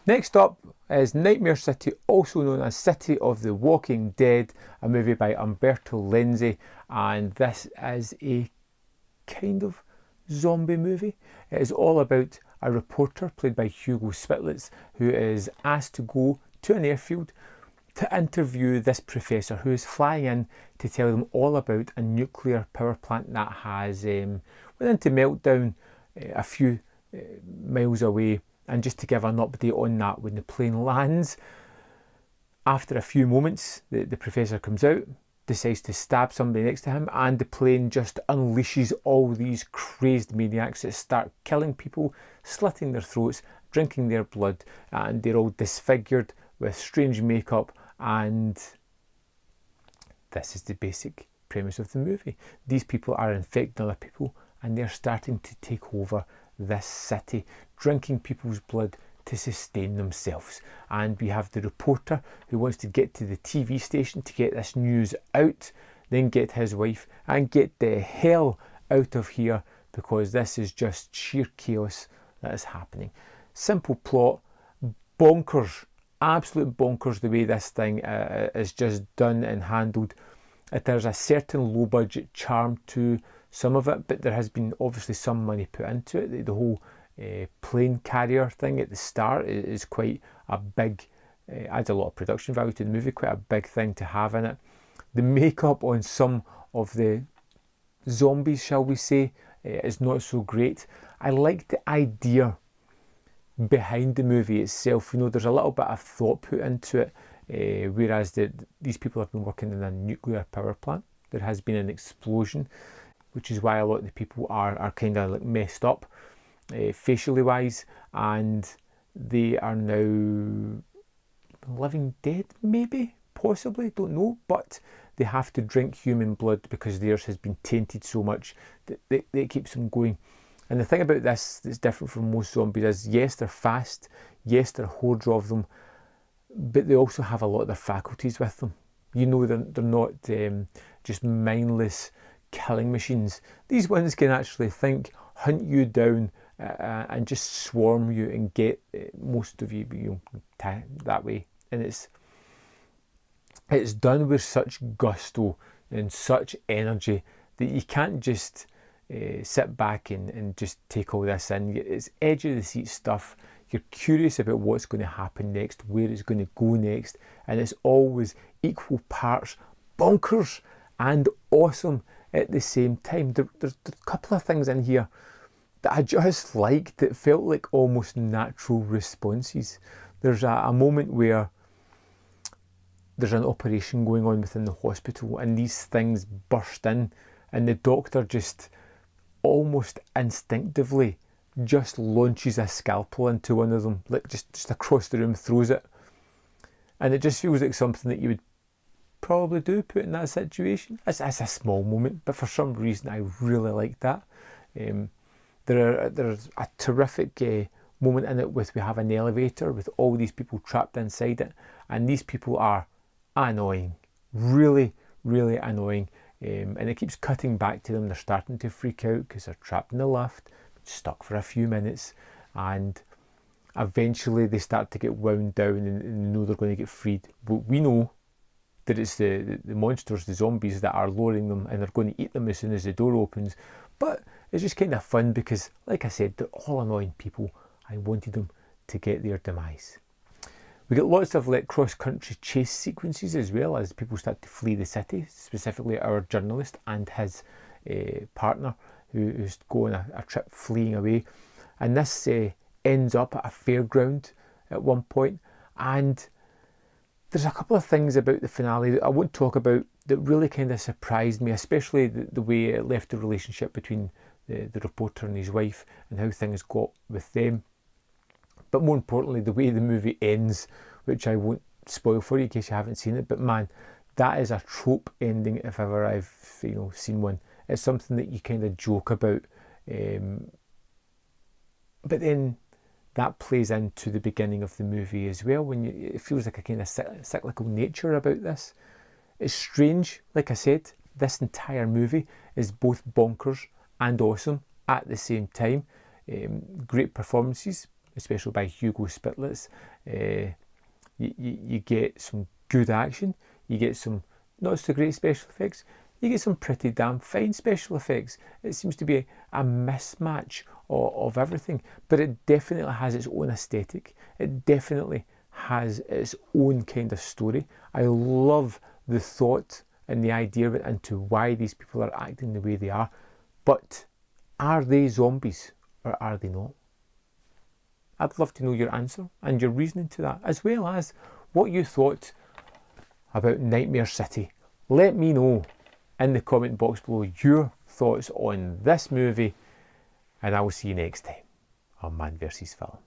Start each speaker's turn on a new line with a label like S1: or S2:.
S1: Next up is Nightmare City, also known as City of the Walking Dead, a movie by Umberto Lenzi, and this is a kind of zombie movie. It is all about a reporter played by Hugo Spitlitz who is asked to go to an airfield to interview this professor who is flying in to tell them all about a nuclear power plant that has went into meltdown a few miles away. And just to give an update on that, when the plane lands, after a few moments, the professor comes out, decides to stab somebody next to him, and the plane just unleashes all these crazed maniacs that start killing people, slitting their throats, drinking their blood, and they're all disfigured with strange makeup. And this is the basic premise of the movie. These people are infecting other people, and they're starting to take over this city, drinking people's blood to sustain themselves. And we have the reporter who wants to get to the TV station to get this news out, then get his wife and get the hell out of here, because this is just sheer chaos that is happening. Simple plot, bonkers, absolute bonkers the way this thing is just done and handled. There's a certain low budget charm to some of it, but there has been obviously some money put into it. The whole plane carrier thing at the start is quite a big, adds a lot of production value to the movie, quite a big thing to have in it. The makeup on some of the zombies, shall we say, is not so great. I like the idea behind the movie itself. You know, there's a little bit of thought put into it, whereas these people have been working in a nuclear power plant. There has been an explosion, which is why a lot of the people are kind of like messed up facially wise, and they are now living dead, maybe, possibly, don't know, but they have to drink human blood because theirs has been tainted so much that it keeps them going. And the thing about this that's different from most zombies is, yes, they're fast, yes, there are hordes of them, but they also have a lot of their faculties with them. You know, they're not just mindless killing machines. These ones can actually think, hunt you down, and just swarm you and get most of you, that way. And it's done with such gusto and such energy that you can't just sit back and just take all this in. It's edge of the seat stuff. You're curious about what's going to happen next, where it's going to go next, and it's always equal parts bonkers and awesome at the same time. There's a couple of things in here that I just liked that felt like almost natural responses. There's a moment where there's an operation going on within the hospital and these things burst in, and the doctor just almost instinctively just launches a scalpel into one of them, like just across the room, throws it. And it just feels like something that you would probably do, put in that situation. It's a small moment, but for some reason I really like that. There's a terrific moment in it with, we have an elevator with all these people trapped inside it, and these people are annoying, really, really annoying. And it keeps cutting back to them. They're starting to freak out because they're trapped in the lift, stuck for a few minutes, and eventually they start to get wound down and know they're going to get freed. But we know that it's the monsters, the zombies, that are luring them, and they're going to eat them as soon as the door opens. But it's just kind of fun because, like I said, they're all annoying people. I wanted them to get their demise. We get lots of like cross-country chase sequences as well as people start to flee the city, specifically our journalist and his partner who's going a trip fleeing away. And this ends up at a fairground at one point, and there's a couple of things about the finale that I won't talk about that really kind of surprised me, especially the way it left the relationship between the reporter and his wife and how things got with them. But more importantly, the way the movie ends, which I won't spoil for you in case you haven't seen it. But man, that is a trope ending if ever I've seen one. It's something that you kind of joke about, but then that plays into the beginning of the movie as well. It feels like a kind of cyclical nature about this. It's strange. Like I said, this entire movie is both bonkers and awesome at the same time. Great performances, especially by Hugo Spitlitz. You get some good action, you get some not so great special effects, you get some pretty damn fine special effects. It seems to be a mismatch of everything, but it definitely has its own aesthetic. It definitely has its own kind of story. I love the thought and the idea of it into why these people are acting the way they are. But are they zombies or are they not? I'd love to know your answer and your reasoning to that, as well as what you thought about Nightmare City. Let me know in the comment box below your thoughts on this movie, and I will see you next time on Man vs. Film.